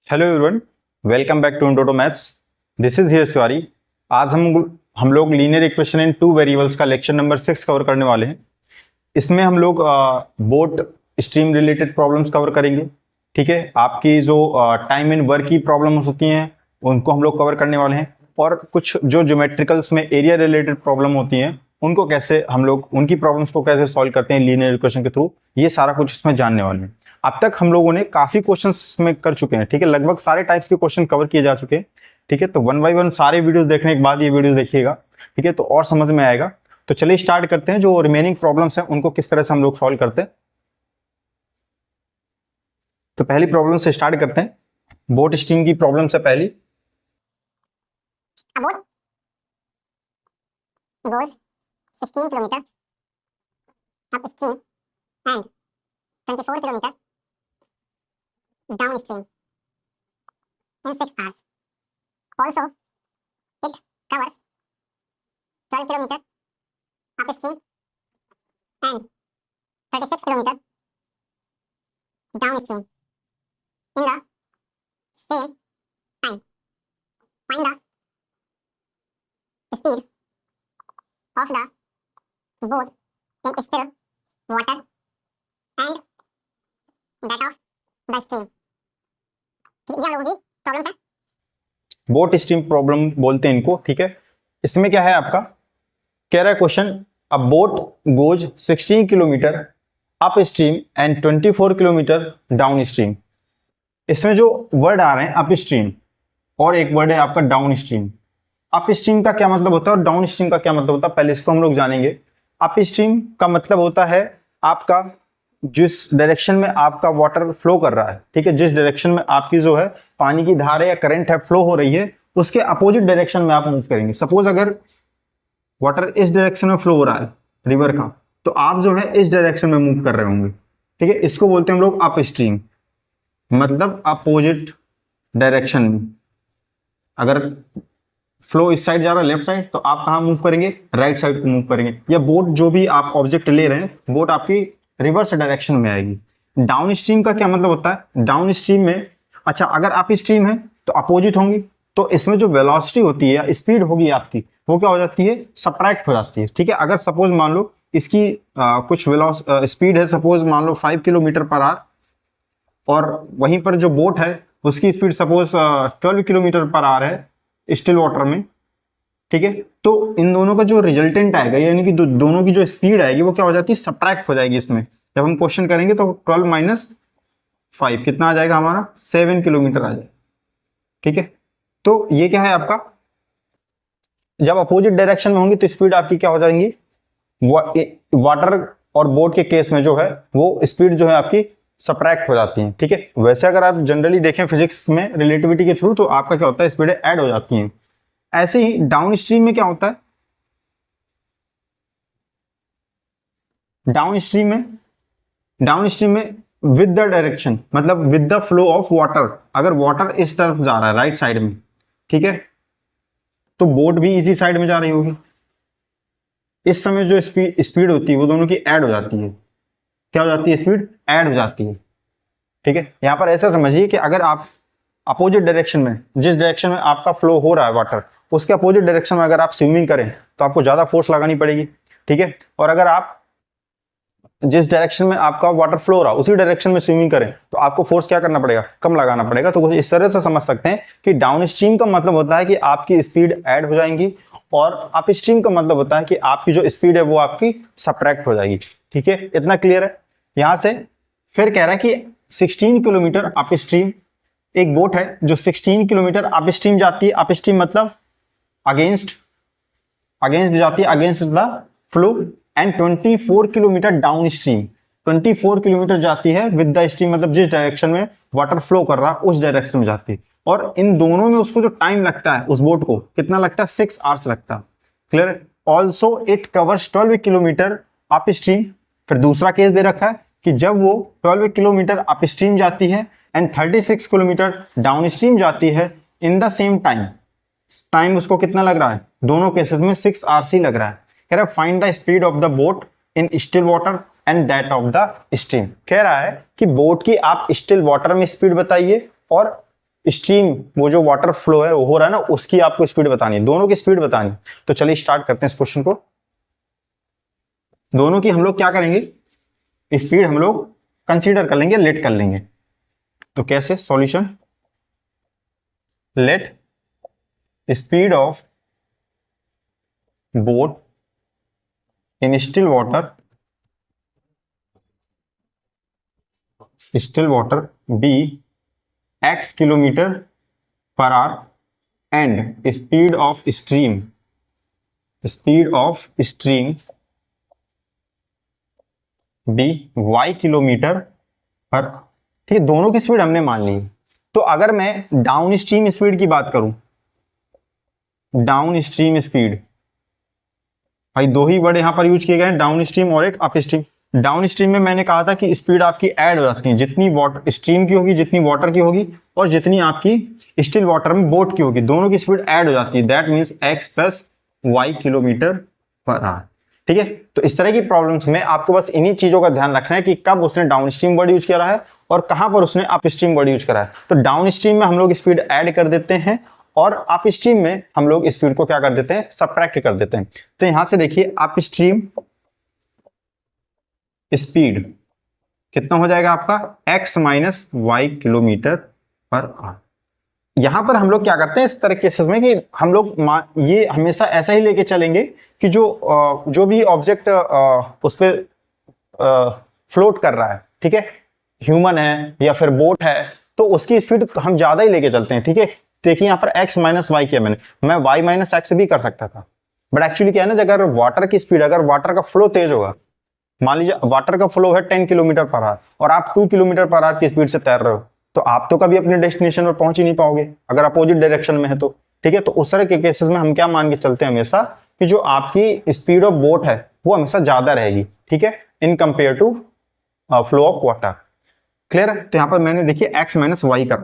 Hello everyone, welcome back to intro to maths. This is here Shivari. आज हम लोग linear equation in two variables का lecture number 6 cover करने वाले हैं। इसमें हम लोग boat stream related problems cover करेंगे। ठीक है, आपकी जो टाइम इन वर्क की प्रॉब्लम्स होती हैं उनको हम लोग कवर करने वाले हैं, और कुछ जो ज्योमेट्रिकल्स में एरिया रिलेटेड प्रॉब्लम होती हैं उनको कैसे हम लोग उनकी प्रॉब्लम्स को कैसे सॉल्व करते हैं लीनियर इक्वेशन के थ्रू, ये सारा कुछ इसमें जानने वाले हैं। अब तक हम लोगों ने काफी क्वेश्चंस इसमें कर चुके हैं। ठीक है, लगभग सारे टाइप्स के क्वेश्चन कवर किए जा चुके हैं। ठीक है, तो वन बाय वन सारे वीडियोस देखने के बाद ये वीडियो देखिएगा। ठीक है, तो और समझ में आएगा। तो चलिए स्टार्ट करते हैं, जो रिमेनिंग प्रॉब्लम्स हैं उनको किस तरह से हम लोग सॉल्व करते हैं। तो पहली प्रॉब्लम से स्टार्ट करते हैं। बोट स्ट्रीम की प्रॉब्लम से पहली। A boat goes 16 kilometer upstream and 24 kilometer downstream in 6 hours. Also, it covers 12 kilometer upstream and 36 kilometer downstream in the same time. Find the speed of the boat in still water and that of the stream. ये लोगों की problem है। Boat stream problem बोलते हैं इनको। ठीक है, इसमें क्या है आपका, कह रहा है question, a boat goes 16 kilometre up stream and 24 kilometre down stream. इसमें जो वर्ड आ रहे हैं अप स्ट्रीम और एक वर्ड है आपका डाउन स्ट्रीम। अप स्ट्रीम का क्या मतलब होता है और डाउन स्ट्रीम का क्या मतलब होता है, पहले इसको हम लोग जानेंगे। अप स्ट्रीम का मतलब होता है आपका जिस डायरेक्शन में आपका वाटर फ्लो कर रहा है। ठीक है, जिस डायरेक्शन में आपकी जो है पानी की धारा या करंट है फ्लो हो रही है, उसके अपोजिट डायरेक्शन में आप मूव करेंगे। सपोज अगर वाटर इस डायरेक्शन में फ्लो हो रहा है रिवर का, तो आप जो है इस डायरेक्शन में मूव कर रहे होंगे। ठीक है, इसको बोलते हैं हम लोग अप स्ट्रीम, मतलब अपोजिट डायरेक्शन में। अगर फ्लो इस साइड जा रहा है लेफ्ट साइड, तो आप कहाँ मूव करेंगे, राइट साइड को मूव करेंगे। या बोट जो भी आप ऑब्जेक्ट ले रहे हैं, बोट आपकी रिवर्स डायरेक्शन में आएगी। डाउन स्ट्रीम का क्या मतलब होता है, डाउन स्ट्रीम में, अच्छा अगर आप स्ट्रीम है तो अपोजिट होंगी, तो इसमें जो वेलोसिटी होती है या स्पीड होगी आपकी, वो क्या हो जाती है, सब्ट्रैक्ट हो जाती है। ठीक है, अगर सपोज मान लो इसकी कुछ स्पीड है, सपोज मान लो 5 किलोमीटर पर आवर, और वहीं पर जो बोट है उसकी speed suppose 12 kilometre per our है स्टिल वाटर में। ठीक है, तो इन दोनों का जो रिजल्टेंट आएगा, यानी कि दोनों की जो स्पीड आएगी वो क्या हो जाती है, सब्ट्रैक्ट हो जाएगी। इसमें जब हम क्वेश्चन करेंगे तो 12 माइनस 5 कितना आ जाएगा हमारा, 7 किलोमीटर आ जाएगा। ठीक है, तो ये क्या है आपका, जब अपोजिट डायरेक्शन में होंगी तो स्पीड आपकी क्या हो जाएंगी, वाटर और बोट के केस में जो है वो स्पीड जो है आपकी सब्ट्रैक्ट हो जाती है। ठीक है, वैसे अगर आप जनरली देखें फिजिक्स में रिलेटिविटी के थ्रू, तो आपका क्या होता है, स्पीड ऐड हो जाती हैं। ऐसे ही डाउन स्ट्रीम में क्या होता है, डाउन स्ट्रीम में विद द डायरेक्शन, मतलब with the flow of water. अगर वाटर इस तरफ जा रहा है राइट साइड में, ठीक है, तो बोट भी इसी साइड में जा रही होगी। इस समय जो स्पीड होती है वो दोनों की ऐड हो जाती है। क्या हो जाती है, स्पीड ऐड हो जाती है। ठीक है, यहां पर ऐसा समझिए कि अगर आप अपोजिट डायरेक्शन में, जिस डायरेक्शन में आपका फ्लो हो रहा है वाटर, उसके अपोजिट डायरेक्शन में अगर आप स्विमिंग करें तो आपको ज्यादा फोर्स लगानी पड़ेगी। ठीक है, और अगर आप जिस डायरेक्शन में आपका वाटर फ्लो हो रहा है उसी डायरेक्शन में स्विमिंग करें तो आपको फोर्स क्या करना पड़ेगा, कम लगाना पड़ेगा। तो कुछ इस तरह से समझ सकते हैं कि डाउन स्ट्रीम का मतलब होता है कि आपकी स्पीड ऐड हो जाएंगी, और अप स्ट्रीम का मतलब होता है कि आपकी जो स्पीड है वो आपकी सब्ट्रैक्ट हो जाएगी। ठीक है, इतना क्लियर है। यहां से फिर कह रहा है कि 16 किलोमीटर अप स्ट्रीम, एक बोट है जो 16 किलोमीटर अप स्ट्रीम जाती है। अप स्ट्रीम मतलब अगेंस्ट जाती है, against the flow, and 24 kilometre down stream, 24 kilometre जाती है विद द स्ट्रीम, मतलब जिस डायरेक्शन में वाटर फ्लो कर रहा है उस डायरेक्शन में जाती है। और इन दोनों में उसको जो टाइम लगता है उस बोट को कितना लगता है, 6 आवर्स लगता है। Clear. Also it covers 12 kilometre up stream. फिर दूसरा केस दे रखा है कि जब वो 12 किलोमीटर अप स्ट्रीम जाती है एंड 36 किलोमीटर डाउन स्ट्रीम जाती है इन द सेम टाइम उसको कितना लग रहा है, दोनों केसेस में 6 आवर्स ही लग रहा है। कह रहा है find the speed of the boat in still water and that of the stream. कह रहा है कि बोट की आप स्टिल वाटर में स्पीड बताइए और स्ट्रीम, वो जो वाटर फ्लो है वो हो रहा है ना, उसकी आपको स्पीड बतानी है, दोनों की स्पीड बतानी। तो चलिए स्टार्ट करते हैं इस क्वेश्चन को। दोनों की हम लोग क्या करेंगे, स्पीड हम लोग कंसीडर कर लेंगे, लेट कर लेंगे। तो कैसे solution, let speed of boat in still water be x kilometre per hour and speed of stream be y kilometre per. ठीक है, दोनों की स्पीड हमने मान ली। तो अगर मैं डाउन स्ट्रीम स्पीड की बात करूं, डाउन स्ट्रीम स्पीड, भाई दो ही वर्ड यहां पर यूज किए गए हैं, डाउन स्ट्रीम और एक अप स्ट्रीम। डाउन स्ट्रीम में मैंने कहा था कि स्पीड आपकी ऐड हो जाती है, जितनी वाटर स्ट्रीम की होगी, जितनी वाटर की होगी, और जितनी आपकी स्टिल वाटर में बोट की होगी, दोनों की स्पीड ऐड हो जाती है। That means x plus y kilometre per hour. ठीक है, तो इस तरह की प्रॉब्लम्स में आपको बस इन्हीं चीजों का ध्यान रखना है कि कब उसने डाउन स्ट्रीम वर्ड यूज करा है और कहां पर उसने अप स्ट्रीम वर्ड यूज करा है। तो डाउन स्ट्रीम में हम लोग स्पीड ऐड कर देते हैं और अप स्ट्रीम में हम लोग स्पीड को क्या कर देते हैं, सबट्रैक्ट कर देते हैं। तो यहां से देखिए अप स्ट्रीम स्पीड कितना हो जाएगा आपका, x minus y kilometre per hour. यहां पर हम लोग क्या करते हैं इस तरह केसेस में कि हम लोग ये हमेशा ऐसा ही लेके चलेंगे कि जो भी ऑब्जेक्ट उस पर फ्लोट कर रहा है, ठीक है, ह्यूमन है या फिर बोट है, तो उसकी स्पीड हम ज्यादा ही लेके चलते हैं। ठीक है, देखिए यहाँ पर x माइनस वाई किया मैंने, मैं y माइनस एक्स भी कर सकता था, बट एक्चुअली क्या है ना, अगर वाटर की स्पीड, अगर वाटर का फ्लो तेज होगा, मान लीजिए वाटर का फ्लो है 10 किलोमीटर पर आवर और आप 2 किलोमीटर पर आवर की स्पीड से तैर रहे हो, तो आप तो कभी अपने डेस्टिनेशन पर पहुंच ही नहीं पाओगे अगर अपोजिट डायरेक्शन में है तो। ठीक है, तो उस तरह के केसेस में हम क्या मान के चलते हैं हमेशा कि जो आपकी स्पीड ऑफ बोट है वो हमेशा ज्यादा रहेगी, ठीक है, in compare to flow of water. Clear है? तो यहां पर मैंने देखिए x माइनस वाई कर,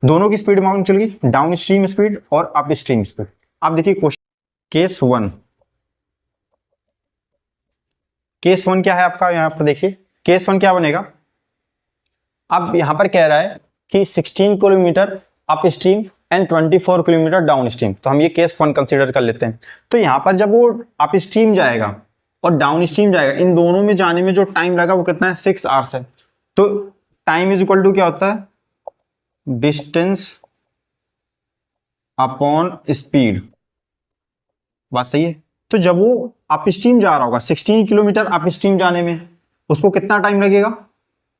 दोनों की स्पीड मालूम चल गई, डाउन स्ट्रीम स्पीड और अप स्ट्रीम स्पीड। आप देखिए क्वेश्चन केस वन क्या है आपका, यहां पर देखिए केस वन क्या बनेगा। अब यहां पर कह रहा है कि 16 kilometre up stream and 24 kilometre down stream, तो हम ये केस वन कंसीडर कर लेते हैं। तो यहां पर जब वो अप स्ट्रीम जाएगा और डाउन स्ट्रीम जाएगा, इन दोनों में जाने में जो टाइम लगा वो कितना है, 6 आवर्स है। तो टाइम इज इक्वल टू क्या होता है, डिस्टेंस अपॉन स्पीड। बात सही है? तो जब वो अप स्ट्रीम जा रहा होगा 16 किलोमीटर अप स्ट्रीम जाने में, उसको कितना टाइम लगेगा,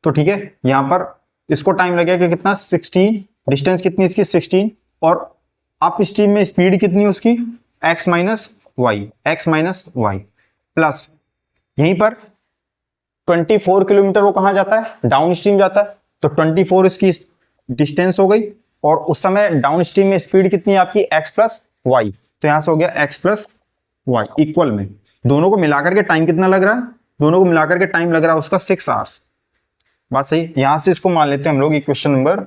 तो ठीक है यहां पर इसको टाइम लगेगा कितना, 16, डिस्टेंस कितनी इसकी 16, और अप स्ट्रीम में स्पीड कितनी उसकी, x माइनस वाई प्लस यहीं पर 24 किलोमीटर वो कहां जाता है, डाउन स्ट्रीम जाता है, तो 24 इसकी डिस्टेंस हो गई, और उस समय डाउन स्ट्रीम में स्पीड कितनी है आपकी, x प्लस वाई, तो यहां से हो गया x प्लस वाई इक्वल में दोनों को मिलाकर के टाइम कितना लग रहा है, दोनों को मिलाकर के टाइम लग रहा है उसका 6 आवर्स। बात सही? यहां से इसको मान लेते हैं हम लोग इक्वेशन नंबर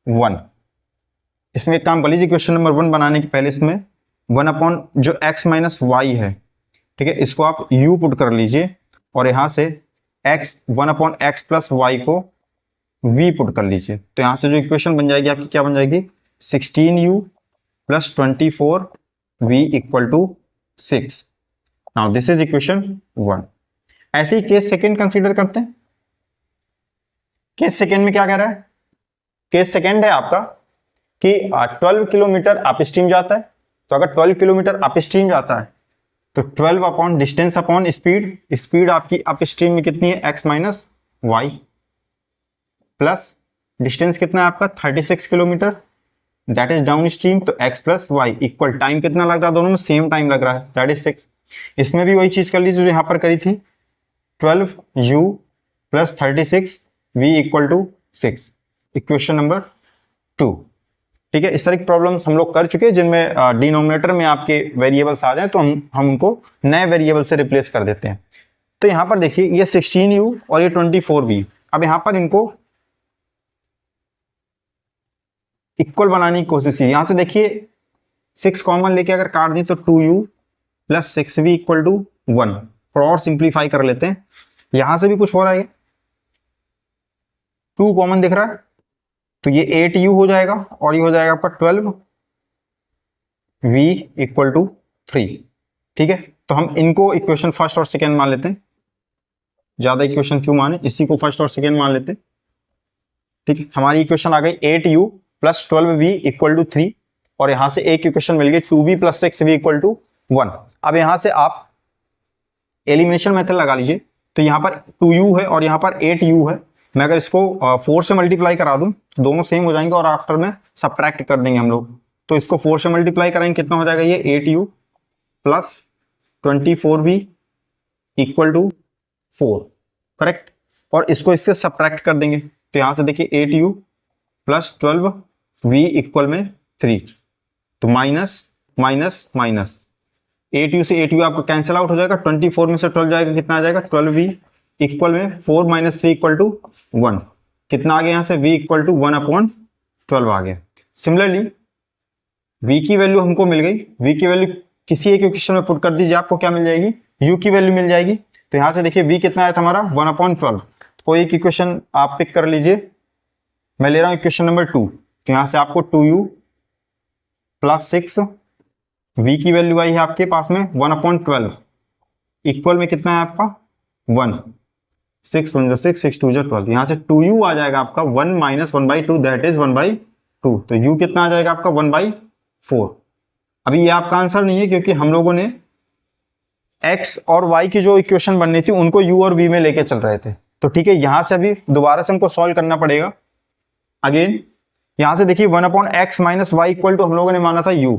1। इसमें एक काम कर लीजिए, क्वेश्चन नंबर 1 बनाने के पहले इसमें 1 अपॉन जो x माइनस वाई है, ठीक है, इसको आप u पुट कर लीजिए, और यहां से x 1 upon x plus y को v पुट कर लीजिए। तो यहां से जो इक्वेशन बन जाएगी आपकी क्या बन जाएगी, 16u plus 24v equal to 6। Now this is equation 1। ऐसे ही केस सेकेंड कंसीडर करते हैं। केस सेकेंड में क्या कह रहा है, केस सेकेंड है आपका कि 12 किलोमीटर अप स्ट्रीम जाता है, तो अगर 12 किलोमीटर अप स्ट्रीम जाता है तो 12 upon distance upon speed, speed आपकी अप स्ट्रीम में कितनी है, x minus y, plus distance कितना है आपका 36 kilometre, that is downstream, तो x plus Y equal time कितना लग रहा है, दोनों में सेम टाइम लग रहा है, दैट इज 6। इसमें भी वही चीज कर लीजिए जो यहां पर करी थी, 12u plus 36v equal to 6, equation number 2। ठीक है, इस तरह की प्रॉब्लम्स हम लोग कर चुके हैं जिनमें डिनोमिनेटर में आपके वेरिएबल्स आ जाए तो हम उनको नए वेरिएबल से रिप्लेस कर देते हैं। तो यहां पर देखिए ये 16u और ये 24v, अब यहां पर इनको इक्वल बनाने की कोशिश की। यहां से देखिए 6 कॉमन लेके अगर काट दी तो 2u plus 6v equal to 1। थोड़ा और सिंप्लीफाई कर लेते हैं, यहां से भी कुछ हो रहा है, 2 कॉमन दिख रहा है, तो ये 8u हो जाएगा और ये हो जाएगा आपका 12v इक्वल टू 3। ठीक है, तो हम इनको इक्वेशन फर्स्ट और सेकेंड मान लेते हैं। ज्यादा इक्वेशन क्यों माने, इसी को फर्स्ट और सेकेंड मान लेते हैं। ठीक है, हमारी इक्वेशन आ गई 8u plus 12v equal to 3 और यहां से एक इक्वेशन मिल गई 2v plus 6v equal to 1। अब यहां से आप एलिमिनेशन मेथड लगा लीजिए। तो यहां पर 2u है और यहां पर 8u है। मैं अगर इसको 4 से मल्टीप्लाई करा दूं तो दोनों सेम हो जाएंगे और आफ्टर में सब्ट्रैक्ट कर देंगे हम लोग। तो इसको 4 से मल्टीप्लाई करेंगे, कितना हो जाएगा ये 8u plus 24v equal to 4, correct. और इसको इससे सब्ट्रैक्ट कर देंगे तो यहां से देखिए 8u प्लस 12v इक्वल में 3, तो माइनस माइनस माइनस 8u से 8u आपको कैंसिल आउट हो जाएगा। 24 में से 12 जाएगा, कितना आ जाएगा 12v इक्वल में 4 माइनस 3 इक्वल टू 1। कितना आ गया यहाँ से v इक्वल टू 1/12 आ गया। सिमिलरली v की वैल्यू हमको मिल गई। v की वैल्यू किसी एक इक्वेशन में पुट कर दीजिए, आपको क्या मिल जाएगी, u की वैल्यू मिल जाएगी। तो यहाँ से देखिए v कितना आया था हमारा 1/12। कोई एक इक्वेशन आप पिक कर लीजिए। मैं ले रहा हूँ इक्वेशन नंबर 2। तो यहाँ से आपको 2u प्लस 6 v की वैल्यू आई है आपके पास में 1/12 इक्वल में कितना है आपका 1। 6 1 6 6 2 12। यहाँ से 2u आ जाएगा आपका 1 माइनस 1/2 दैट इज 1/2। तो u कितना आ जाएगा आपका 1/4। अभी ये आपका आंसर नहीं है क्योंकि हम लोगों ने x और y की जो इक्वेशन बननी थी उनको u और v में लेके चल रहे थे। तो ठीक है, यहां से अभी दोबारा से हमको सॉल्व करना पड़ेगा। अगेन यहां से देखिए 1/x minus Y equal to हम लोगों ने माना था u।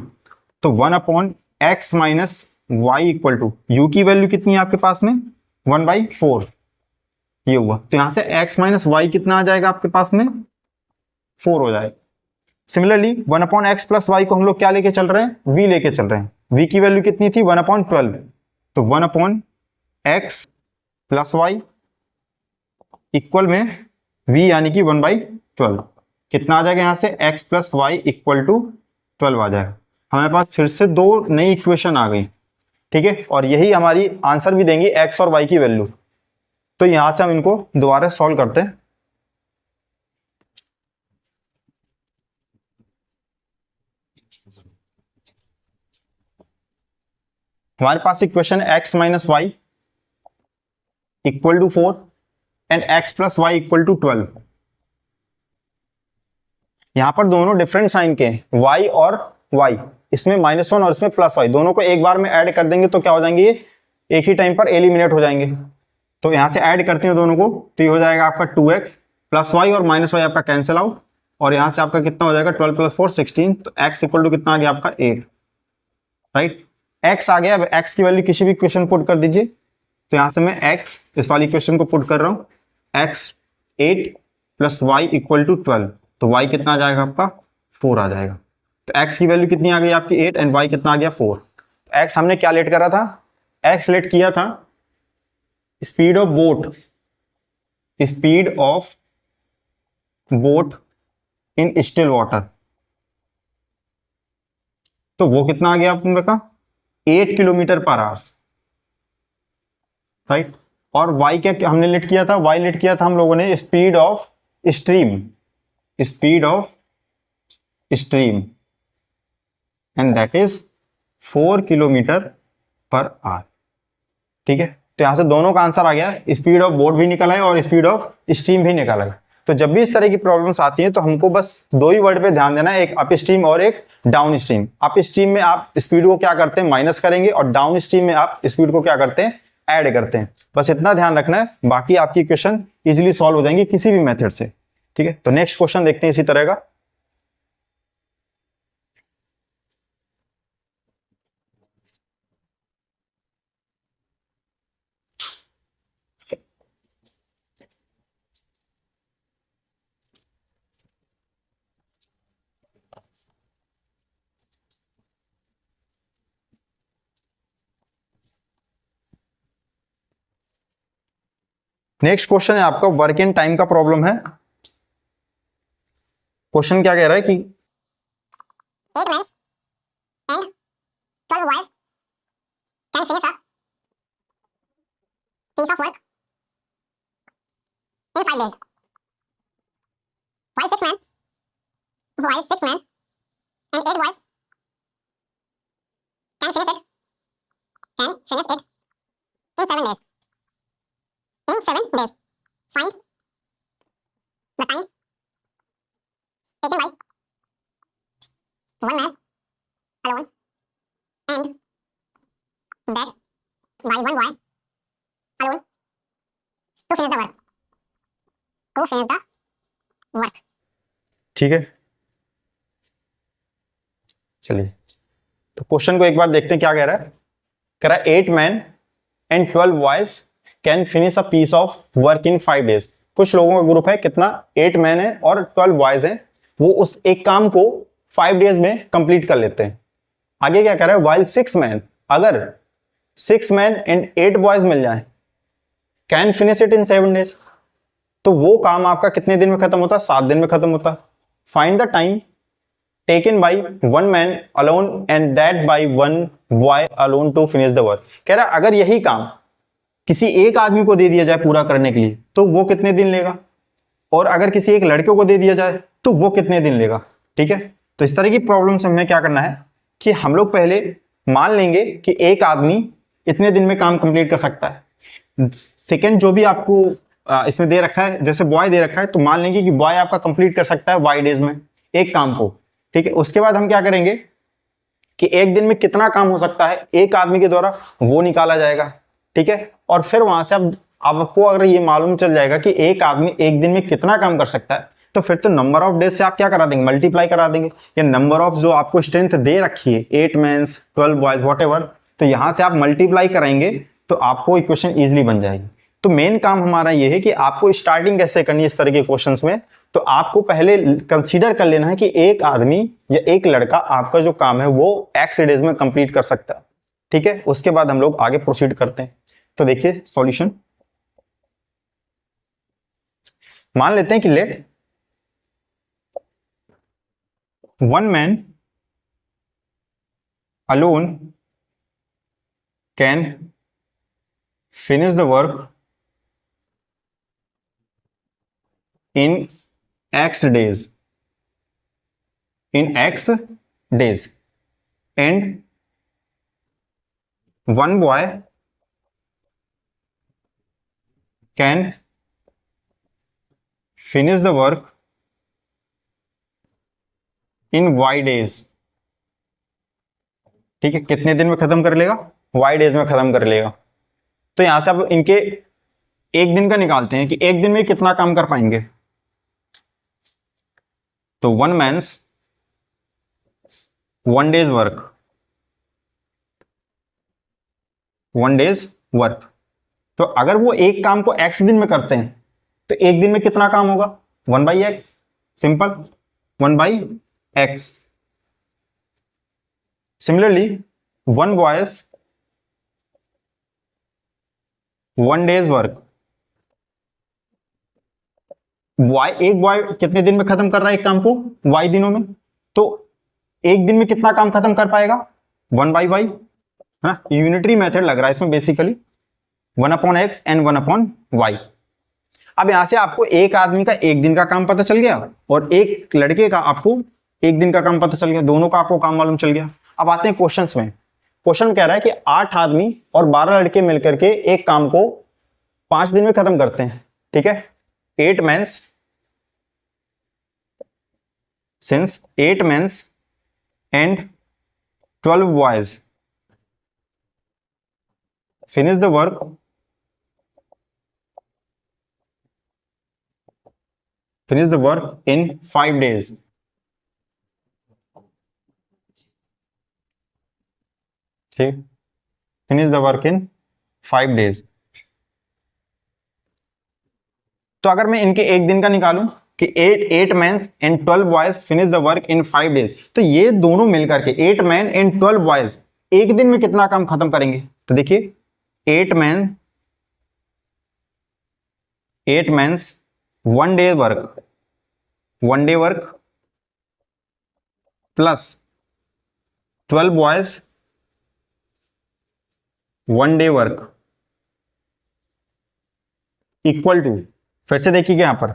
तो 1/x minus Y equal to u की वैल्यू कितनी है आपके पास में 1/4 ये हुआ। तो यहां से x माइनस वाई कितना आ जाएगा आपके पास में 4 हो जाएगा। सिमिलरली 1/x प्लस वाई को हम लोग क्या लेके चल रहे हैं, v लेके चल रहे हैं। v की वैल्यू कितनी थी 1/12। तो 1/x प्लस वाई इक्वल में v यानी कि 1/12 कितना आ जाएगा, यहां से x plus Y equal to 12 आ जाएगा। हमारे पास फिर से दो नई इक्वेशन आ गई। ठीक है, और यही हमारी आंसर भी देंगी x और y की वैल्यू। तो यहां से हम इनको दोबारा सॉल्व करते हैं। हमारे पास equation x minus Y equal to 4 and x plus Y equal to 12। यहां पर दोनों डिफरेंट साइन के हैं, y और y, इसमें -1 और इसमें +y, दोनों को एक बार में ऐड कर देंगे तो क्या हो जाएंगे, ये एक ही टाइम पर एलिमिनेट हो जाएंगे। तो यहां से ऐड करते हैं दोनों को, तो ये हो जाएगा आपका 2x प्लस वाई और माइनस वाई आपका कैंसिल आउट, और यहां से आपका कितना हो जाएगा 12 + 4 16। तो x इक्वल टू कितना आ गया आपका 8, राइट। x आ गया। अब x की वैल्यू किसी भी इक्वेशन पुट कर दीजिए। तो यहां से मैं x इस वाली इक्वेशन को पुट कर रहा हूं, x 8 plus Y equal to 12। तो y कितना आ जाएगा आपका 4 आ जाएगा। तो x की वैल्यू कितनी आ गई आपकी 8 एंड y कितना आ गया 4। तो x हमने क्या लेट करा था, x लेट किया था speed of boat, speed of boat in still water. तो वो कितना आ गया आपने का 8 किलोमीटर पर आवर्स, राइट। और y क्या हमने लेट किया था, y लेट किया था हम लोगों ने speed of stream, speed of stream and that is 4 kilometre per hour. ठीक है, तो यहां से दोनों का आंसर आ गया, स्पीड ऑफ बोट भी निकल आए और स्पीड ऑफ स्ट्रीम भी निकल आए। तो जब भी इस तरह की प्रॉब्लम्स आती हैं तो हमको बस दो ही वर्ड पे ध्यान देना है, एक अप स्ट्रीम और एक डाउन स्ट्रीम। अप स्ट्रीम में आप स्पीड को क्या करते हैं माइनस करेंगे, और डाउन स्ट्रीम में आप स्पीड को क्या करते हैं ऐड करते हैं। बस इतना ध्यान रखना है, बाकी आपकी इक्वेशन इजीली सॉल्व हो जाएंगी किसी भी मेथड से। ठीक है, तो नेक्स्ट क्वेश्चन देखते हैं इसी तरह का। नेक्स्ट क्वेश्चन है आपका वर्क इन टाइम का प्रॉब्लम है। क्वेश्चन क्या कह रहा है कि 8 men and 12 boys can finish a piece of work in 5 days, while 6 men while 6 men and 8 boys can finish it in 7 days. In 7 days. Find the time taken by one man alone and that by one boy alone to finish the work. ठीक है, चलिए तो question को एक बार देखते हैं क्या कह रहा है। कह रहा है 8 man and 12 boys can finish a piece of work in 5 days. कुछ लोगों का ग्रुप है, कितना, 8 मैन है और 12 बॉयज हैं, वो उस एक काम को 5 डेज में कंप्लीट कर लेते हैं। आगे क्या कह रहा है, वाइल 6 मैन, अगर 6 मैन एंड 8 बॉयज मिल जाए, can finish it in 7 days, तो वो काम आपका कितने दिन में खत्म होता है, 7 दिन में खत्म होता है। Find the time taken by one man alone and that by one boy alone to finish the work. कह रहा है अगर यही काम किसी एक आदमी को दे दिया जाए पूरा करने के लिए तो वो कितने दिन लेगा, और अगर किसी एक लड़के को दे दिया जाए तो वो कितने दिन लेगा। ठीक है, तो इस तरह की प्रॉब्लम से हमें क्या करना है कि हम लोग पहले मान लेंगे कि एक आदमी इतने दिन में काम कंप्लीट कर सकता है। सेकेंड, जो भी आपको इसमें दे रखा है, जैसे बॉय दे रखा है, तो मान लेंगे कि बॉय आपका कंप्लीट कर सकता है वाई डेज में एक काम को। ठीक है, उसके बाद हम क्या करेंगे कि एक दिन में कितना काम हो सकता है एक आदमी के द्वारा, वो निकाला जाएगा। ठीक है, और फिर वहां से अब आपको अगर ये मालूम चल जाएगा कि एक आदमी एक दिन में कितना काम कर सकता है, तो फिर तो नंबर ऑफ डेज से आप क्या करा देंगे, मल्टीप्लाई करा देंगे, या नंबर ऑफ जो आपको स्ट्रेंथ दे रखी है 8 मेंस 12 बॉयज वॉट, तो यहां से आप मल्टीप्लाई कराएंगे तो आपको इक्वेशन इजिली बन जाएगी। तो मेन काम हमारा ये है कि आपको स्टार्टिंग कैसे करनी है इस तरह के क्वेश्चंस में, तो आपको पहले कंसीडर कर लेना है कि एक आदमी या एक लड़का आपका जो काम है वो एक्स डेज में कंप्लीट कर सकता है। ठीक है, उसके बाद हम लोग आगे प्रोसीड करते हैं। तो देखिए सॉल्यूशन, मान लेते हैं कि let one man alone can finish the work in x days, and one boy can finish the work in y days। ठीक है, कितने दिन में खत्म कर लेगा, y डेज में खत्म कर लेगा। तो यहां से अब इनके एक दिन का निकालते हैं कि एक दिन में कितना काम कर पाएंगे। तो one men's 1 days work, 1 days work, तो अगर वो एक काम को x दिन में करते हैं तो एक दिन में कितना काम होगा, 1/x, simple 1/x। Similarly one boys 1 days work, एक बॉय कितने दिन में खत्म कर रहा है एक काम को, y दिनों में, तो एक दिन में कितना काम खत्म कर पाएगा, 1/y, है ना। यूनिटरी मेथड लग रहा है इसमें बेसिकली, 1/x एंड 1/y। अब यहां से आपको एक आदमी का एक दिन का काम पता चल गया और एक लड़के का आपको एक दिन का काम पता चल गया, दोनों का आपको काम मालूम चल गया। अब आते हैं क्वेश्चंस में। क्वेश्चन कह रहा है कि 8 आदमी और 12 लड़के मिलकर के एक काम को 5 दिन में खत्म करते हैं। ठीक है, 8 mens, since 8 mens and 12 boys finish the work in 5 days। ठीक, finish the work in 5 days। तो अगर मैं इनके एक दिन का निकालूं कि 8 mens and 12 boys finish the work in 5 days, तो ये दोनों मिलकर के 8 मैन एंड 12 बॉयज एक दिन में कितना काम खत्म करेंगे। तो देखिए 8 mens 1 day work plus 12 boys 1 day work equal to, फिर से देखिए यहां पर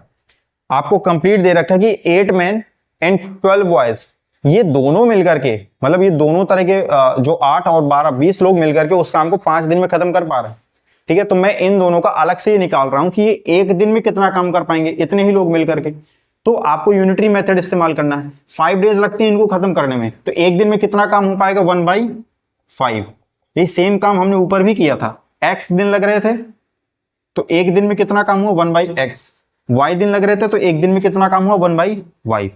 आपको कंप्लीट दे रखा है कि 8 मैन एंड 12 बॉयज, ये दोनों मिलकर के, मतलब ये दोनों तरह के जो 8 और 12 20 लोग मिलकर के उस काम को 5 दिन में खत्म कर पा रहे हैं, ठीक है। तो मैं इन दोनों का अलग से ये निकाल रहा हूं कि ये एक दिन में कितना काम कर पाएंगे, इतने ही लोग मिलकर के। तो आपको यूनिटरी मेथड इस्तेमाल करना है। 5 डेज लगते हैं इनको खत्म करने में, तो एक दिन में कितना काम हो पाएगा, 1/5। ये सेम काम हमने ऊपर भी किया था, x दिन लग रहे थे तो एक दिन में कितना काम हुआ, 1/x। y दिन लग रहे थे तो एक दिन में कितना काम हुआ, 1/y।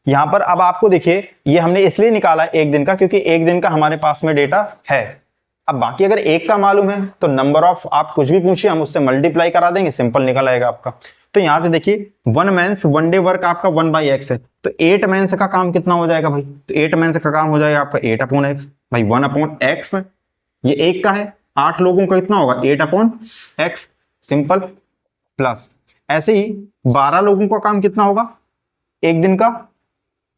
यहां पर अब आपको देखिए, ये हमने इसलिए निकाला एक दिन का क्योंकि एक दिन का हमारे पास में डेटा है। अब बाकी अगर एक का मालूम है तो नंबर ऑफ, आप कुछ भी पूछिए हम उससे मल्टीप्लाई करा देंगे, सिंपल निकल आएगा आपका। तो यहां से देखिए 1 मैंस 1 डे वर्क आपका 1/x है, तो 8 मैंस का काम कितना हो जाएगा भाई, तो 8 मैंस का काम हो जाएगा आपका 8/x। भाई 1/x ये एक का है, 8 लोगों का कितना होगा, 8/x, सिंपल। प्लस ऐसे ही 12 लोगों का काम कितना होगा एक दिन का,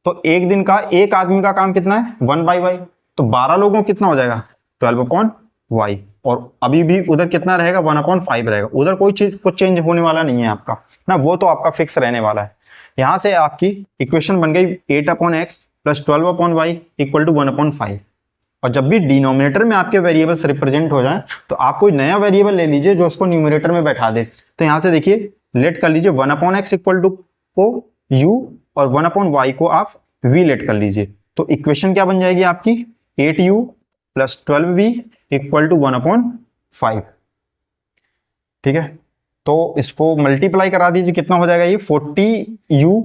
तो एक दिन का एक आदमी का काम कितना है, 1/y। तो 12 लोगों कितना हो जाएगा, 12/y। और अभी भी उधर कितना रहेगा, 1/5 रहेगा। उधर कोई चीज कुछ चेंज होने वाला नहीं है आपका ना, वो तो आपका फिक्स रहने वाला है। यहां से आपकी इक्वेशन बन गई 8/x plus 12/y equal to 1/5। और जब भी डिनोमिनेटर में आपके वेरिएबल्स रिप्रेजेंट हो जाए तो आप कोई नया वेरिएबल ले लीजिए जो उसको न्यूमरेटर में बैठा दे। तो यहां से देखिए लेट कर लीजिए 1/x इक्वल टू को u और 1/y को आप v लेट कर लीजिए। तो इक्वेशन क्या बन जाएगी आपकी, 8u plus 12v equal to 1/5। ठीक है, तो इसको मल्टीप्लाई करा दीजिए, कितना हो जाएगा ये 40u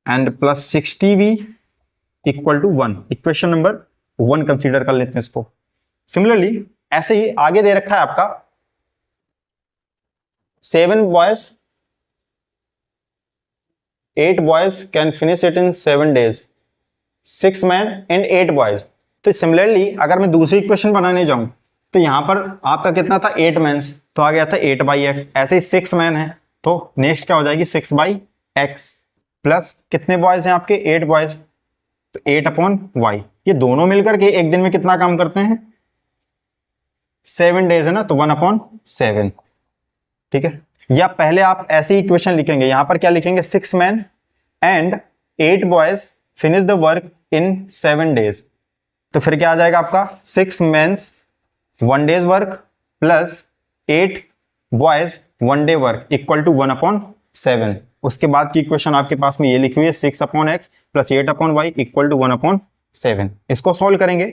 and plus 60v equal to 1। Equation number 1 consider कर लेते हैं इसको। सिमिलरली ऐसे ही आगे दे रखा है आपका 7 boys 8 boys can finish it in 7 days, 6 man and 8 boys. तो सिमिलरली अगर मैं दूसरी इक्वेशन बनाने जाऊं तो यहां पर आपका कितना था, 8 मैन, तो आ गया था 8/x। ऐसे ही 6 मैन है तो नेक्स्ट क्या हो जाएगी 6/x प्लस कितने बॉयज हैं आपके, 8 बॉयज, तो 8/y। ये दोनों मिलकर के एक दिन में कितना काम करते हैं, 7 डेज है ना, तो 1/7। ठीक है, या पहले आप ऐसी इक्वेशन लिखेंगे, यहां पर क्या लिखेंगे, 6 man and 8 boys finish the work in 7 days. तो फिर क्या आ जाएगा आपका 6 mans 1 days work plus 8 boys 1 day work equal to 1/7। उसके बाद की इक्वेशन आपके पास में ये लिखी हुई है 6/x plus 8/y equal to 1/7। इसको सॉल्व करेंगे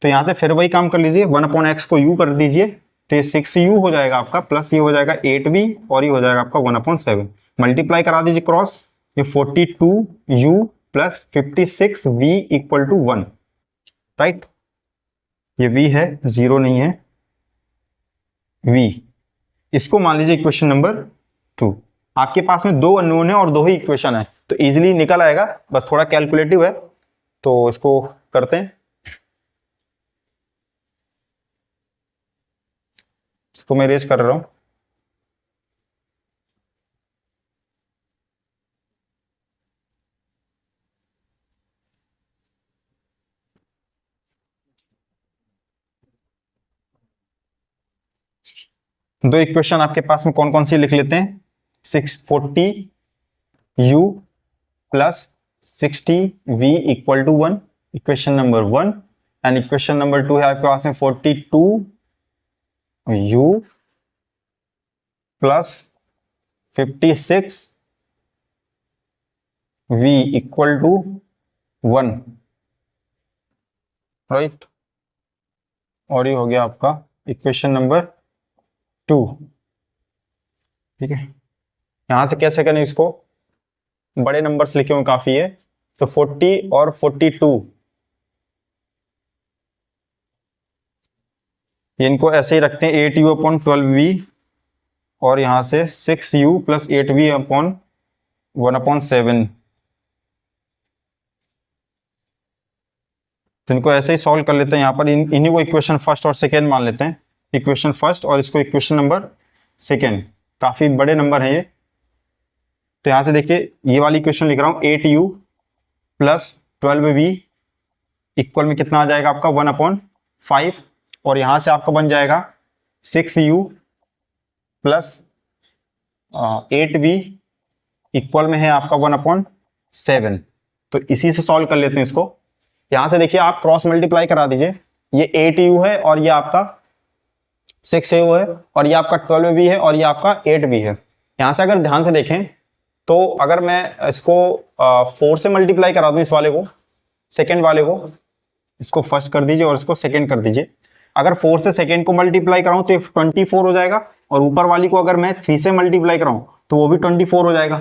तो यहां से फिर वही काम कर लीजिए, 1/x को u कर दीजिए तो ये 6u हो जाएगा आपका, प्लस ये हो जाएगा 8v और ये हो जाएगा आपका 1/7। मल्टीप्लाई करा दीजिए क्रॉस, ये 42u plus 56v equal to 1। Right, ये v है, 0 नहीं है v। इसको मान लीजिए इक्वेशन नंबर 2। आपके पास में 2 अननोन है और 2 ही इक्वेशन है तो इजीली निकल आएगा, बस थोड़ा कैलकुलेटिव है तो इसको करते हैं। इसको मैं रेज कर रहा हूं। दो इक्वेशन आपके पास में कौन कौन सी लिख लेते हैं, 640u plus 60v equal to 1, equation number 1। And equation number 2 है आपके पास में 42u plus 56v equal to 1। Right, और ये हो गया आपका इक्वेशन नंबर 2। ठीक है, यहां से कैसे करें इसको, बड़े नंबर्स लिखे हुए काफी है, तो 40 और 42 इनको ऐसे ही रखते हैं 8u/12v और यहां से 6u प्लस 8v/1/7। तो इनको ऐसे ही सॉल्व कर लेते हैं। यहां पर इन्हीं को इक्वेशन फर्स्ट और सेकेंड मान लेते हैं, इक्वेशन फर्स्ट और इसको इक्वेशन नंबर सेकेंड। काफी बड़े नंबर है ये, तो यहां से देखिए ये वाली इक्वेशन लिख रहा हूं 8u प्लस 12v इक्वल में कितना आ जाएगा आपका 1/5 और यहां से आपका बन जाएगा 6u प्लस 8v इक्वल में है आपका 1/7। तो इसी से सॉल्व कर लेते हैं इसको। यहां से देखिए आप क्रॉस मल्टीप्लाई करा दीजिए, ये 8u है और ये आपका 6u है और ये आपका 12v है और ये आपका 8v है। यहां से अगर ध्यान से देखें तो अगर मैं इसको 4 से मल्टीप्लाई करा दूं इस वाले को, सेकेंड वाले को, इसको फर्स्ट कर दीजिए और इसको सेकेंड कर दीजिए। अगर 4 से सेकेंड को मल्टीप्लाई कराऊं तो ये 24 हो जाएगा, और ऊपर वाली को अगर मैं 3 से मल्टीप्लाई कराऊं तो वो भी 24 हो जाएगा।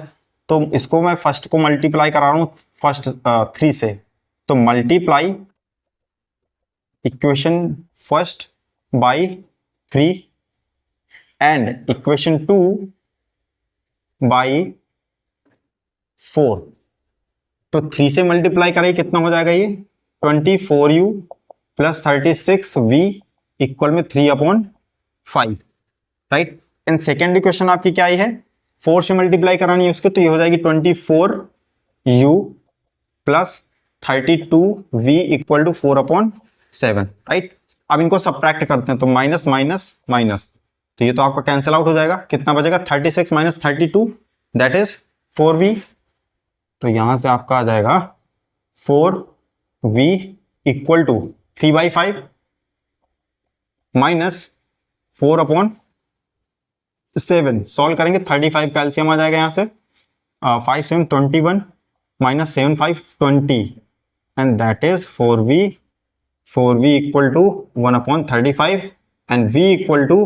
तो इसको मैं फर्स्ट को मल्टीप्लाई करा रहा हूं फर्स्ट 3 से, तो multiply equation first by 3 and equation 2 by 4। तो 3 से मल्टीप्लाई करें कितना हो जाएगा, ये 24u प्लस 36v इक्वल में 3/5, राइट। एंड सेकेंड इक्वेशन आपकी क्या आई है, 4 से मल्टीप्लाई करानी है उसके, तो ये हो जाएगी 24u plus 32v equal to 4/7, right. अब इनको सब्ट्रैक्ट करते हैं तो माइनस माइनस माइनस, तो ये तो आपका कैंसिल आउट हो जाएगा। कितना बचेगा, 36 माइनस 32 दैट इज 4v। तो यहां से आपका आ जाएगा 4v equal to 3/5 minus 4/7। Solve करेंगे 35 का एलसीएम आ जाएगा यहां से, 5 7 21 minus 7 5 20 and that is 4v equal to 1/35 and v equal to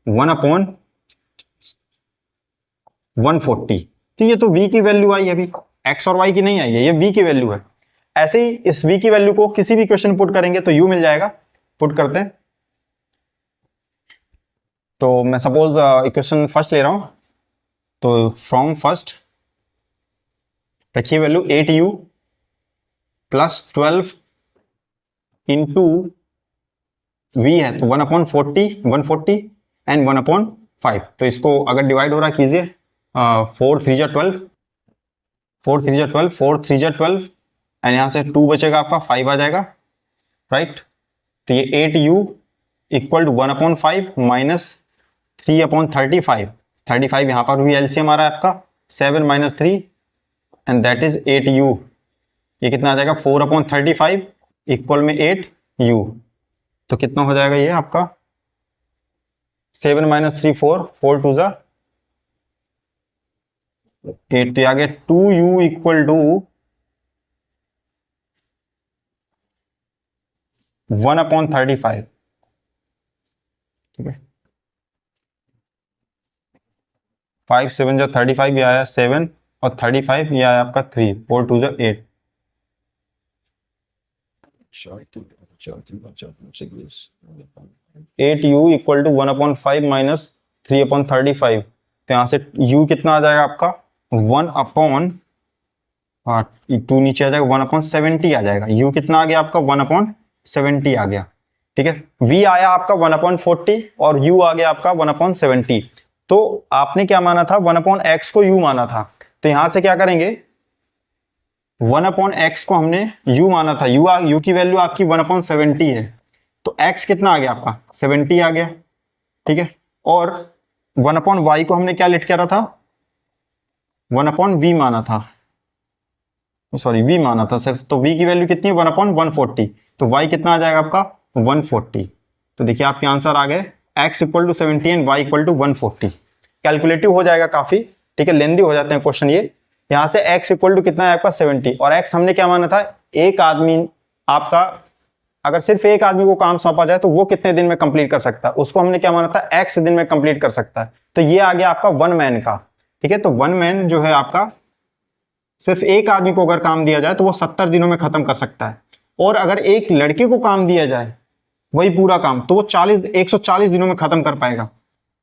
1/140। तो ये तो v की वैल्यू आई है, अभी x और y की नहीं आई है, ये v की वैल्यू है। ऐसे ही इस v की वैल्यू को किसी भी क्वेश्चन पुट करेंगे तो u मिल जाएगा। पुट करते हैं तो मैं सपोज इक्वेशन फर्स्ट ले रहा हूं, तो फ्रॉम फर्स्ट रखिए value 8u plus 12 into v है तो 1/40 एंड 1/5। तो इसको अगर डिवाइड हो रहा कीजिए, 4 3 जा 12, 4 3 जा 12, 4 3 जा 12 एंड यहाँ से 2 बचेगा आपका, 5 आ जाएगा, राइट। तो ये 8u इक्वल टू 1/5 माइनस 3/35, 35 यहाँ पर भी एलसीएम आ रहा है आपका, 7 minus 3 and that is 8u। ये कितना आ जाएगा, 4/35 इक्वल में 8u। तो कितना हो जाएगा ये आपका, 7 माइनस 3 4, 4 2 जा 8, तो आ गया 2u इक्वल टू 1/35, ठीक है। 5 7 जा 35, ये आया 7 और 35 ये आया आपका 3, 4 2 जा 8। 8u equal to 1/5 minus 3/35। तो यहां से u कितना आ जाएगा आपका, 1/2 नीचे आ जाएगा, 1/70 आ जाएगा। u कितना आ गया आपका, 1/70 आ गया, ठीक है। v आया आपका 1/40 और u आ गया आपका 1/70। तो आपने क्या माना था, 1/x को u माना था, तो यहां से क्या करेंगे, 1/x को हमने u माना था, u की वैल्यू आपकी 1/70 है, तो x कितना आ गया आपका, 70 आ गया, ठीक है। और 1/y को हमने क्या लिट करा था, 1/v माना था, सॉरी v माना था सिर्फ, तो v की वैल्यू कितनी है, 1/140, तो y कितना आ जाएगा आपका 140। तो देखिए आपके आंसर आ गए x equal to 70 and y equal to 140। Calculative हो जाएगा काफी, ठीक है, लेंदी हो जाते हैं क्वेश्चन ये। यहां से x इक्वल टू कितना है आपका 70, और x हमने क्या माना था, एक आदमी आपका, अगर सिर्फ एक आदमी को काम सौंपा जाए तो वो कितने दिन में कंप्लीट कर सकता है, उसको हमने क्या माना था, x दिन में कंप्लीट कर सकता है। तो ये आ गया आपका 1 मैन का, ठीक है। तो 1 मैन जो है आपका, सिर्फ एक आदमी को अगर काम दिया जाए तो वो 70 दिनों में खत्म कर सकता है, और अगर एक लड़के को काम दिया जाए वही पूरा काम, तो वो 140 दिनों में खत्म कर पाएगा।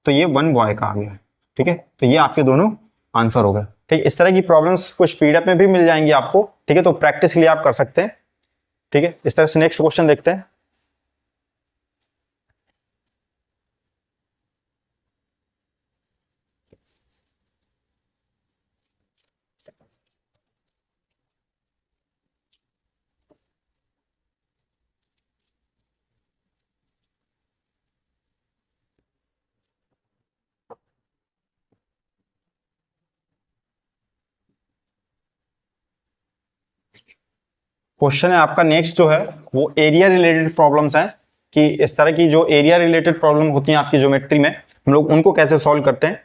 तो ये 1 बॉय का आ गया, ठीक है। तो ये आपके दोनों आंसर हो गए, ठीक है। इस तरह की प्रॉब्लम्स कुछ पीडीएफ में भी मिल जाएंगी आपको, ठीक है, तो प्रैक्टिस के लिए आप कर सकते हैं, ठीक है। इस तरह से नेक्स्ट क्वेश्चन देखते हैं। क्वेश्चन है आपका नेक्स्ट जो है वो एरिया रिलेटेड प्रॉब्लम्स हैं कि इस तरह की जो एरिया रिलेटेड प्रॉब्लम होती हैं आपकी ज्योमेट्री में हम लोग उनको कैसे सॉल्व करते हैं।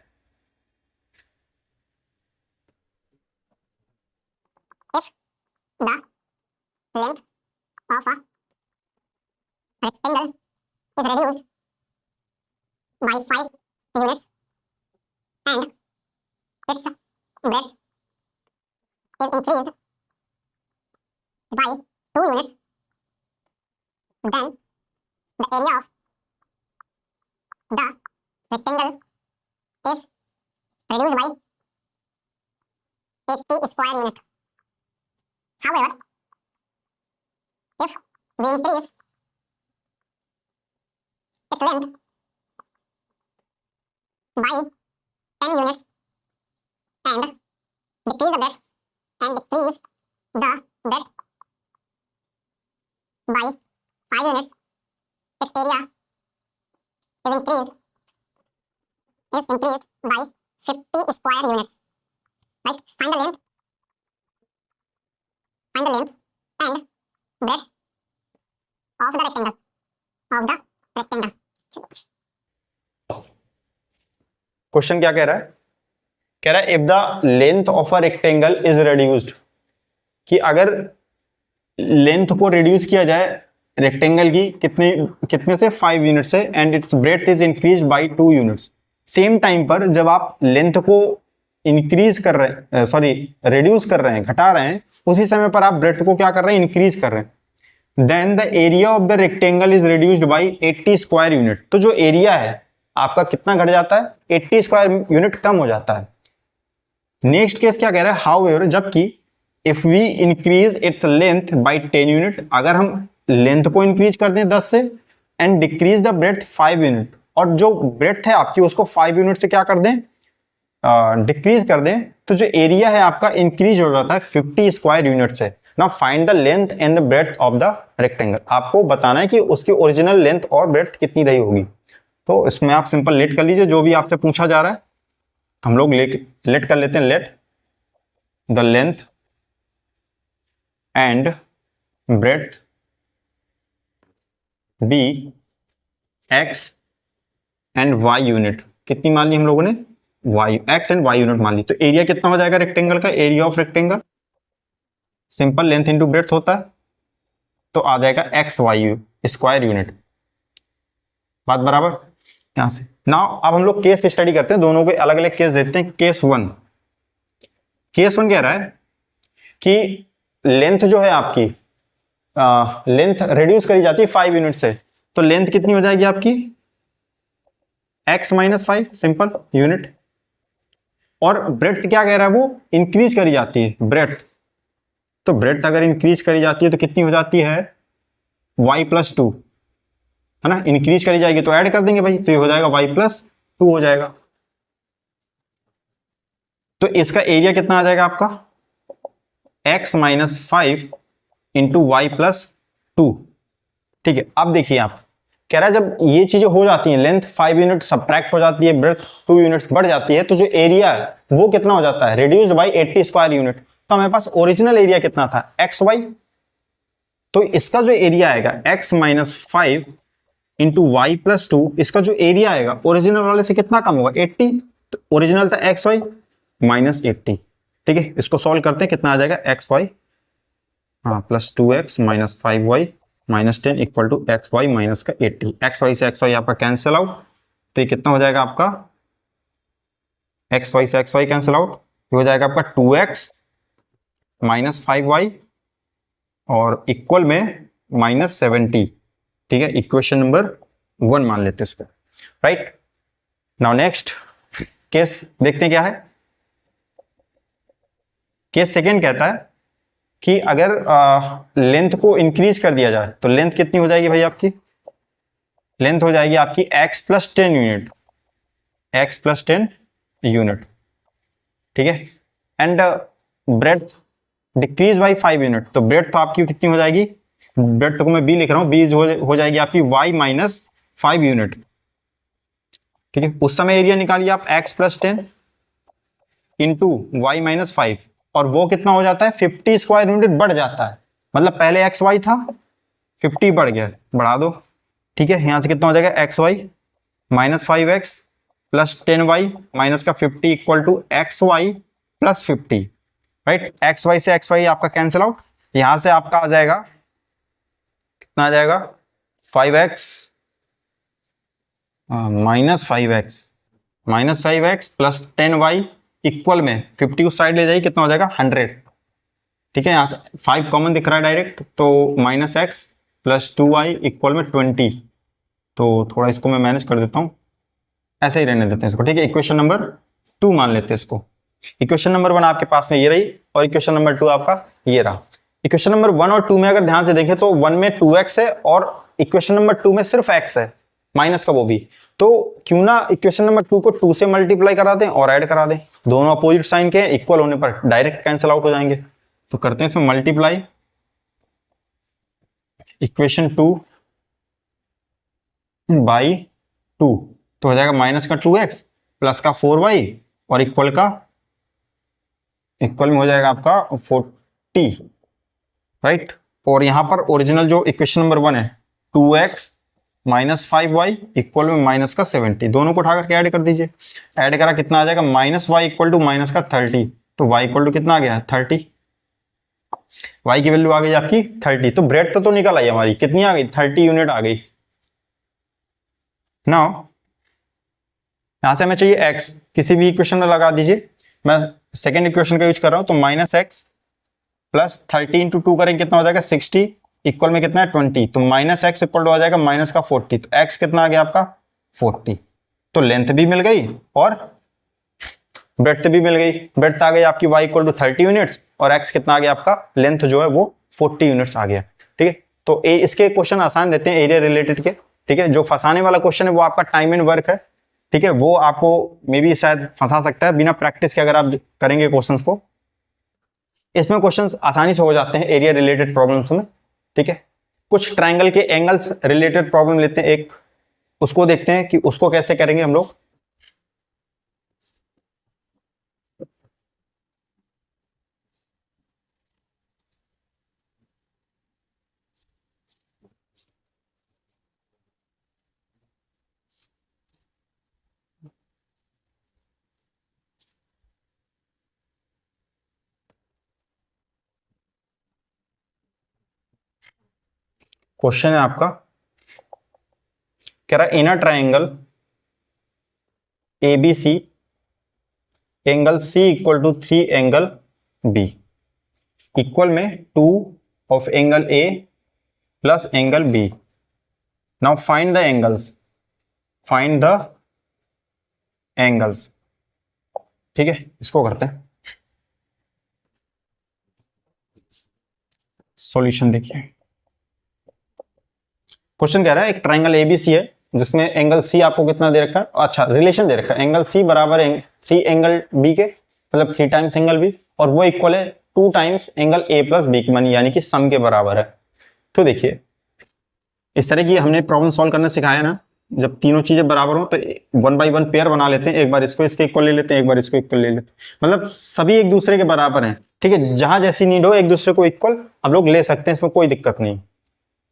क्वेश्चन क्या कह रहा है, कह रहा है if the length of a rectangle is reduced, कि अगर लेंथ को रिड्यूस किया जाए रेक्टेंगल की कितने से 5 यूनिट से, and it's breadth is increase by 2 units. Same time पर जब आप लेंथ को इंक्रीज कर रहे हैं रिड्यूस कर रहे हैं, घटा रहे हैं, उसी समय पर आप ब्रेड्थ को क्या कर रहे हैं, इंक्रीज कर रहे हैं। Then the area of the rectangle is reduced by 80 square unit. तो जो एरिया है आपका कितना घट जाता है, 80 स्क्वायर यूनिट कम हो जाता है। नेक्स्ट केस क्या कह रहा है, हाउएवर, जबकि if we increase its length by 10 unit, अगर हम लेंथ को इंक्रीज कर दें 10 से, and decrease the breadth 5 unit, और जो ब्रेड्थ है आपकी उसको 5 यूनिट से क्या कर दें, डिक्रीज कर दें, तो जो एरिया है आपका इंक्रीज हो जाता है 50 स्क्वायर यूनिट से। Now find the length and the breadth of the rectangle. आपको बताना है कि उसकी ओरिजिनल लेंथ और ब्रेड्थ कितनी रही होगी। तो इसमें आप सिंपल लेट कर लीजिए, जो भी आपसे पूछा जा रहा है हम लोग लेट कर लेते हैं। Let the length and breadth be x and y unit. कितनी मान ली हम लोगों ने, y, x and y unit मान ली। तो एरिया कितना हो जाएगा रेक्टेंगल का, area of rectangle simple length into breadth होता है, तो आ जाएगा एक्स वाई स्क्वायर यूनिट। बात बराबर। यहां से नाउ अब हम लोग केस स्टडी करते हैं, दोनों के अलग अलग केस देते हैं। केस वन कह रहा है कि लेंथ जो है आपकी, लेंथ रिड्यूस करी जाती है 5 यूनिट से, तो लेंथ कितनी हो जाएगी आपकी, x माइनस 5 सिंपल यूनिट। और ब्रेड्थ क्या कह रहा है, वो इंक्रीज करी जाती है ब्रेड्थ। तो ब्रेड्थ अगर इंक्रीज करी जाती है तो कितनी हो जाती है, y प्लस 2, है ना, इंक्रीज करी जाएगी तो ऐड कर देंगे भाई, तो ये हो जाएगा y प्लस 2 हो जाएगा। तो इसका एरिया कितना आ जाएगा आपका, x minus 5 into y plus 2। ठीक है, अब देखिए आप कह रहा है जब ये चीजें हो जाती हैं, लेंथ 5 यूनिट सब्ट्रैक्ट हो जाती है, ब्रेड्थ 2 यूनिट्स बढ़ जाती है, तो जो एरिया है वो कितना हो जाता है, रिड्यूस्ड बाय 80 स्क्वायर यूनिट। तो हमारे पास ओरिजिनल एरिया कितना था, एक्स वाई। तो इसका जो एरिया आएगा x minus 5 into y plus 2, इसका जो एरिया आएगा ओरिजिनल वाले से कितना कम होगा, 80। तो ओरिजिनल था एक्स वाई माइनस 80। ठीक है, इसको सॉल्व करते हैं, कितना आ जाएगा x y plus 2x minus 5y minus 10 equal to x y minus का 80। एक्स वाई से एक्स वाई आपका कैंसिल आउट, तो ये कितना हो जाएगा आपका, एक्स वाई से एक्स वाई कैंसिल आउट, ये हो जाएगा आपका 2x माइनस 5y और इक्वल में माइनस 70। ठीक है, इक्वेशन नंबर 1 मान लेते हैं इसको, राइट। नाउ नेक्स्ट केस देखते हैं क्या है। केस सेकेंड कहता है कि अगर लेंथ को इंक्रीज कर दिया जाए तो लेंथ कितनी हो जाएगी भाई आपकी, लेंथ हो जाएगी आपकी x plus 10 unit, x plus 10 unit. ठीक है, and breadth decrease by 5 unit, तो ब्रेड्थ तो आपकी कितनी हो जाएगी, ब्रेड्थ को मैं b लिख रहा हूँ, b हो जाएगी आपकी y माइनस 5 यूनिट। ठीक है, उस समय एरिया निकालिए आप x plus 10 into y minus 5, और वो कितना हो जाता है 50 स्क्वायर यूनिट बढ़ जाता है। मतलब पहले एक्स वाई था, 50 बढ़ गया, बढ़ा दो, ठीक है। यहाँ से कितना हो जाएगा, x y minus 5x plus 10y minus का 50 equal to x y plus 50, right. X y से एक्स वाई आपका कैंसिल आउट, यहाँ से आपका आ जाएगा, कितना आ जाएगा, 5x minus 5x plus 10y equal में 50 उस साइड ले जाइए, कितना हो जाएगा 100, ठीक है। यहाँ से 5 कॉमन दिख रहा है डायरेक्ट, तो minus x plus 2y equal में 20, तो थोड़ा इसको मैं मैनेज कर देता हूँ, ऐसे ही रहने देते हैं इसको, ठीक है। इक्वेशन नंबर 2 मान लेते हैं इसको। इक्वेशन नंबर 1 आपके पास में ये रही और इक्वेशन नंबर 2 आपका ये रहा। इक्वेशन नंबर 1 और 2 में अगर ध्यान से देखें तो 1 में 2x है और इक्वेशन नंबर 2 में सिर्फ x है, माइनस का वो भी। तो क्यों ना इक्वेशन नंबर 2 को 2 से मल्टीप्लाई करा दें और ऐड करा दें, दोनों अपोजिट साइन के इक्वल होने पर डायरेक्ट कैंसिल आउट हो जाएंगे। तो करते हैं इसमें मल्टीप्लाई, इक्वेशन 2 बाई 2, तो हो जाएगा माइनस का 2x प्लस का 4y और इक्वल में हो जाएगा आपका 40, राइट। और यहां पर ओरिजिनल जो इक्वेशन नंबर 1 है 2x माइनस 5y इक्वल में माइनस का 70, दोनों को उठा करके ऐड कर दीजिए। ऐड करा कितना आ जाएगा, minus y equal to minus का 30, तो y इक्वल टू कितना आ गया 30, y की वैल्यू आ गई आपकी 30। तो ब्रेड तो निकल आई हमारी, कितनी आ गई 30 यूनिट आ गई। नाउ यहां से हमें चाहिए x, किसी भी इक्वेशन में लगा दीजिए, मैं सेकेंड इक्वेशन का यूज कर रहा हूं, तो माइनस एक्स प्लस 30 इंटू 2 करेंगे कितना हो जाएगा 60 इक्वल में कितना है 20, तो माइनस एक्स इक्वल टू आ जाएगा माइनस का 40, तो x कितना आ गया आपका 40, तो लेंथ भी मिल गई और ब्रेड्थ भी मिल गई। ब्रेड्थ आ गई आपकी y इक्वल टू 30 यूनिट्स और x कितना आ गया आपका, लेंथ जो है वो 40 यूनिट्स आ गया, ठीक है। तो इसके क्वेश्चन आसान रहते हैं एरिया रिलेटेड के, ठीक है। जो फंसाने वाला क्वेश्चन है वो आपका टाइम एंड वर्क है, ठीक है, वो आपको मे बी शायद फंसा सकता है बिना प्रैक्टिस के, अगर आप करेंगे क्वेश्चंस को। इसमें क्वेश्चंस आसानी से हो जाते हैं एरिया रिलेटेड प्रॉब्लम्स में, ठीक है। कुछ ट्रायंगल के एंगल्स रिलेटेड प्रॉब्लम लेते हैं, एक उसको देखते हैं कि उसको कैसे करेंगे हम लोग। क्वेश्चन है आपका, कह रहा है in a triangle ABC angle C equal to 3 angle B equal में 2 of angle A plus angle B। Now find the angles, ठीक है, इसको करते हैं। सॉल्यूशन देखिए, क्वेश्चन कह रहा है एक ट्रायंगल ABC है जिसमें एंगल C आपको कितना दे रखा है, अच्छा रिलेशन दे रखा है, एंगल C बराबर 3 एंगल B के, मतलब 3 टाइम्स एंगल B, और वो इक्वल है 2 times angle A plus B की, यानी कि सम के बराबर है। तो देखिए इस तरह की हमने प्रॉब्लम सॉल्व करना सिखाया ना, जब तीनों चीजें बराबर हो तो 1 बाई 1 पेयर बना लेते हैं, एक बार इसको इसके इक्वल ले लेते हैं, एक बार इसको इक्वल ले लेते हैं, मतलब सभी एक दूसरे के बराबर हैं, ठीक है। जहां जैसी नीड हो एक दूसरे को इक्वल आप लोग ले सकते हैं, इसमें कोई दिक्कत नहीं।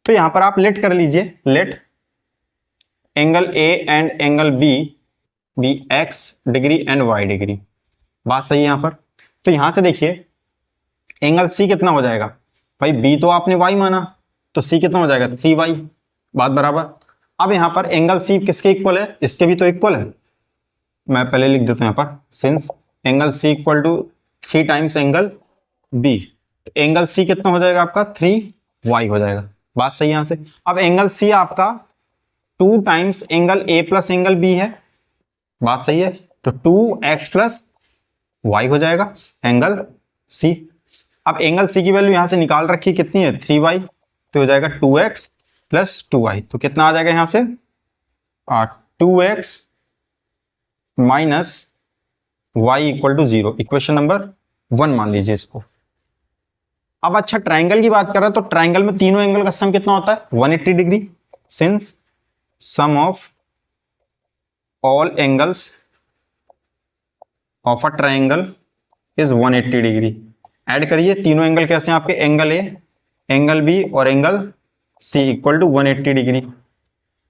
तो यहां पर आप लेट कर लीजिए, let angle A and angle B be x degree and y degree, बात सही है यहां पर। तो यहां से देखिए एंगल C कितना हो जाएगा, भाई B तो आपने y माना, तो C कितना हो जाएगा 3y, बात बराबर। अब यहां पर एंगल C किसके इक्वल है, इसके भी तो इक्वल है, मैं पहले लिख देता हूं यहां पर, since angle C equal to 3 times angle B, तो एंगल C कितना हो जाएगा आपका 3y हो जाएगा, बात सही यहां से। अब एंगल C आपका 2 times angle A plus angle B है, बात सही है, तो 2x प्लस y हो जाएगा एंगल C। अब एंगल C की वैल्यू यहां से निकाल रखी कितनी है 3y, तो हो जाएगा 2x प्लस 2y, तो कितना आ जाएगा यहां से 2x minus y equal to 0, equation number 1 मान लीजिए इसको। अब अच्छा ट्रायंगल की बात कर रहे हैं, तो ट्रायंगल में तीनों एंगल का सम कितना होता है 180 degree, since sum of all angles of a triangle is 180 degree. Add करिए, तीनों एंगल कैसे हैं आपके, एंगल A एंगल बी और angle C equal to 180 degree.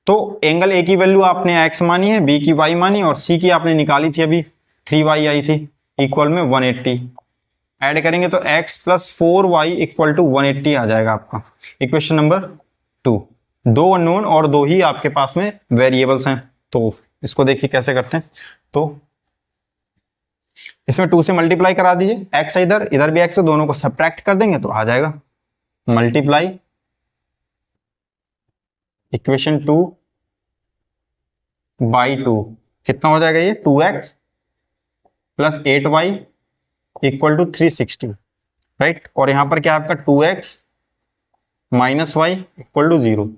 तो एंगल ए की वैल्यू आपने x मानी है, बी की y मानी और सी की आपने निकाली थी अभी 3y आई थी, इक्वल में 180। ऐड करेंगे तो x plus 4y equal to 180 आ जाएगा आपका। Equation number 2। दो अननोन और दो ही आपके पास में वेरिएबल्स हैं, तो इसको देखिए कैसे करते हैं। तो इसमें 2 से मल्टीप्लाई करा दीजिए, x है इधर, इधर भी x है, दोनों को सब्ट्रैक्ट कर देंगे तो आ जाएगा मल्टीप्लाई इक्वेशन 2 बाई 2, कितना हो जाएगा ये 2x plus 8y equal to 360, right. और यहां पर क्या है आपका 2x minus Y equal to 0,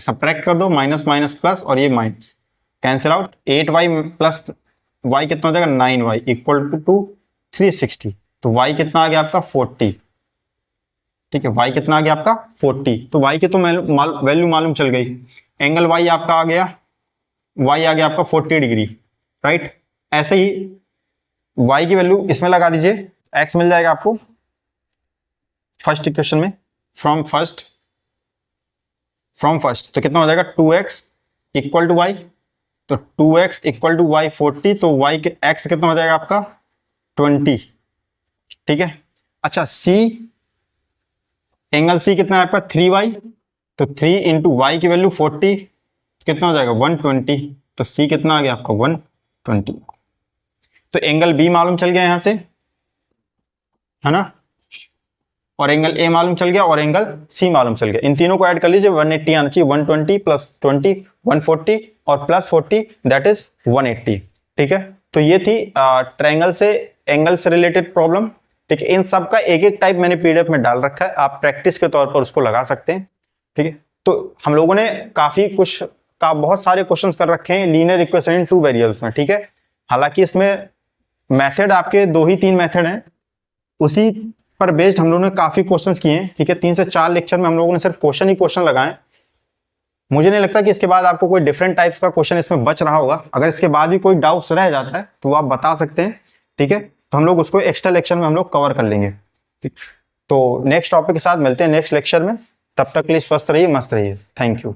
subtract कर दो, माइनस माइनस प्लस और ये minus cancel out, 8y plus y कितना हो जाएगा 9y इक्वल टू 360। तो y कितना आ गया आपका 40, ठीक है, y कितना आ गया आपका 40। तो y की तो वैल्यू मालूम चल गई। एंगल y आपका आ गया, y आ गया आपका 40 डिग्री, राइट। ऐसे ही y की वैल्यू इसमें लगा दीजिए, x मिल जाएगा आपको फर्स्ट इक्वेशन में, फ्रॉम फर्स्ट तो कितना हो जाएगा 2x इक्वल टू y, तो 2x इक्वल टू y 40, तो y के x कितना हो जाएगा आपका 20, ठीक है। अच्छा c, एंगल c कितना है आपका 3y, तो 3 इंटू वाई की वैल्यू 40 कितना हो जाएगा 120, तो c कितना आ गया आपका 120। तो एंगल b मालूम चल गया यहां से, है ना, और एंगल a मालूम चल गया और एंगल c मालूम चल गया। इन तीनों को ऐड कर लीजिए, 180 आना चाहिए, 120 प्लस 20 140 और प्लस 40 दैट इज 180, ठीक है। तो ये थी ट्रायंगल से एंगल से रिलेटेड प्रॉब्लम, ठीक है। इन सब का एक एक टाइप मैंने पीडीएफ में डाल रखा है, आप प्रैक्टिस के तौर पर उसको लगा सकते हैं, ठीक है। तो हम लोगों ने बहुत सारे क्वेश्चंस कर रखे हैं लीनियर इक्वेशन इन 2 वेरिएबल्स में, ठीक है। हालांकि इसमें मेथड आपके 2 ही 3 मेथड हैं, उसी पर बेस्ड हम लोगों ने काफी क्वेश्चंस किए हैं, ठीक है। 3 से 4 लेक्चर में हम लोगों ने सिर्फ क्वेश्चन ही क्वेश्चन लगाए। मुझे नहीं लगता कि इसके बाद आपको कोई डिफरेंट टाइप्स का क्वेश्चन इसमें बच रहा होगा। अगर इसके बाद भी कोई डाउट्स रह जाता है तो आप बता सकते हैं, ठीक है। तो हम लोग उसको एक्स्ट्रा लेक्चर में हम लोग कवर कर लेंगे, ठीक। तो नेक्स्ट टॉपिक के साथ मिलते हैं नेक्स्ट लेक्चर में, तब तक के लिए स्वस्थ रहिए, मस्त रहिए, थैंक यू।